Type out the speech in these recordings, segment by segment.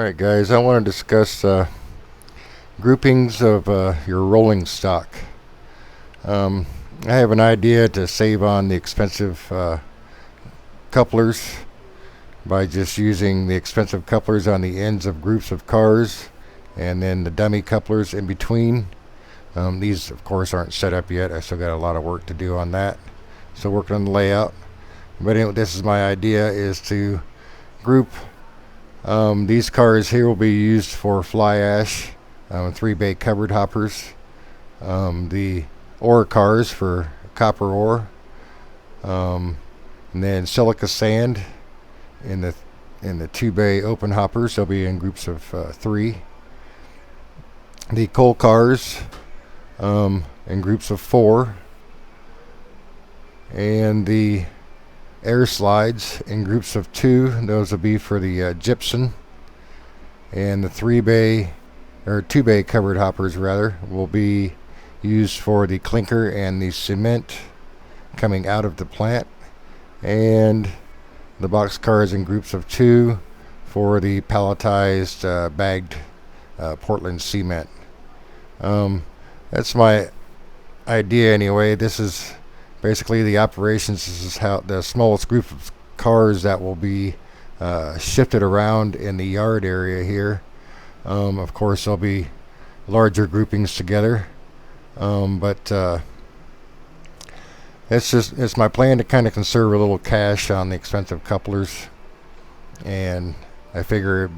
Alright guys, I want to discuss groupings of your rolling stock. I have an idea to save on the expensive couplers by just using the expensive couplers on the ends of groups of cars and then the dummy couplers in between. These of course aren't set up yet. I still got a lot of work to do on that. So working on the layout. But anyway, this is my idea, is to group these cars here will be used for fly ash, 3-bay covered hoppers, the ore cars for copper ore, and then silica sand in the 2-bay open hoppers. They'll be in groups of 3. The coal cars in groups of 4, and the air slides in groups of 2. Those will be for the gypsum, and the 3-bay or 2-bay covered hoppers rather will be used for the clinker and the cement coming out of the plant, and the box cars in groups of 2 for the palletized bagged Portland cement. That's my idea anyway. This is basically the operations. This is how the smallest group of cars that will be shifted around in the yard area here. Of course there'll be larger groupings together, but it's my plan to kind of conserve a little cash on the expensive couplers, and I figure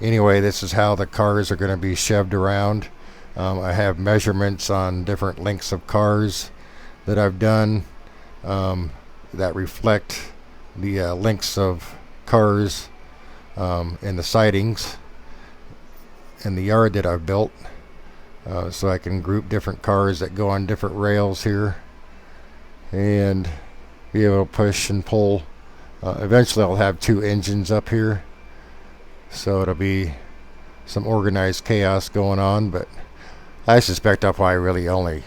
anyway this is how the cars are going to be shoved around. I have measurements on different lengths of cars that I've done that reflect the lengths of cars in the sidings in the yard that I've built, so I can group different cars that go on different rails here and be able to push and pull. Eventually I'll have 2 engines up here, so it'll be some organized chaos going on, but I suspect I'll probably really only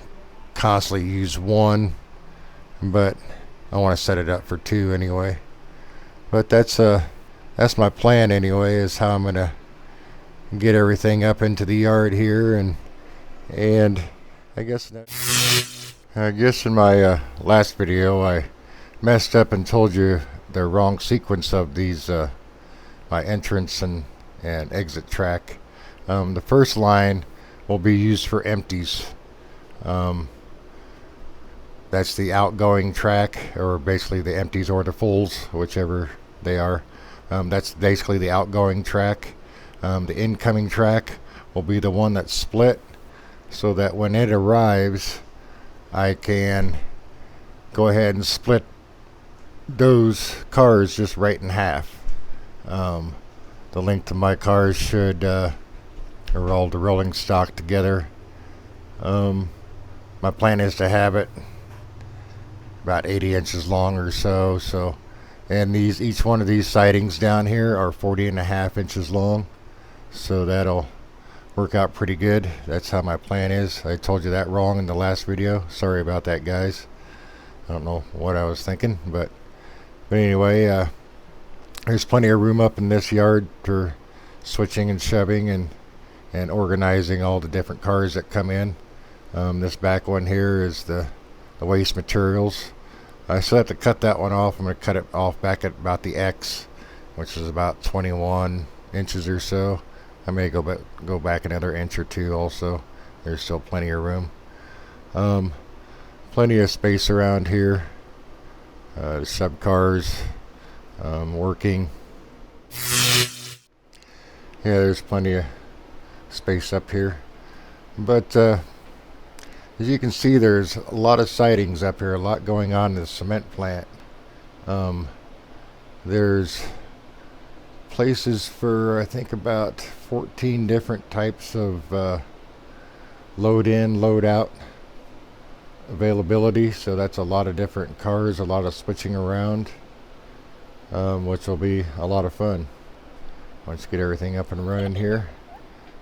constantly use 1, but I want to set it up for 2 anyway. But that's my plan anyway, is how I'm gonna get everything up into the yard here, and I guess in my last video I messed up and told you the wrong sequence of these my entrance and exit track. The first line will be used for empties. That's the outgoing track, or basically the empties or the fulls, whichever they are. That's basically the outgoing track. The incoming track will be the one that's split, so that when it arrives I can go ahead and split those cars just right in half. The length of my cars should are all the rolling stock together. My plan is to have it about 80 inches long or so, and each one of these sidings down here are 40.5 inches long, so that'll work out pretty good. That's how my plan is. I told you that wrong in the last video. Sorry about that, guys. I don't know what I was thinking, but anyway, there's plenty of room up in this yard for switching and shoving and organizing all the different cars that come in. This back one here is the waste materials. I still have to cut that one off. I'm going to cut it off back at about the X, which is about 21 inches or so. I may go back another inch or 2 also. There's still plenty of room. Plenty of space around here. The sub cars working. Yeah, there's plenty of space up here. But as you can see, there's a lot of sidings up here, a lot going on in the cement plant. There's places for I think about 14 different types of load in, load out availability, so that's a lot of different cars, a lot of switching around, which will be a lot of fun once you get everything up and running here,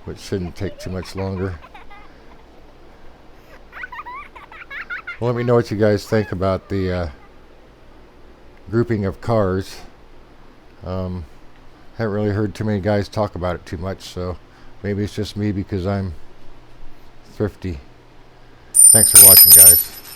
which shouldn't take too much longer. Well, let me know what you guys think about the grouping of cars. Haven't really heard too many guys talk about it too much, so maybe it's just me because I'm thrifty. Thanks for watching, guys.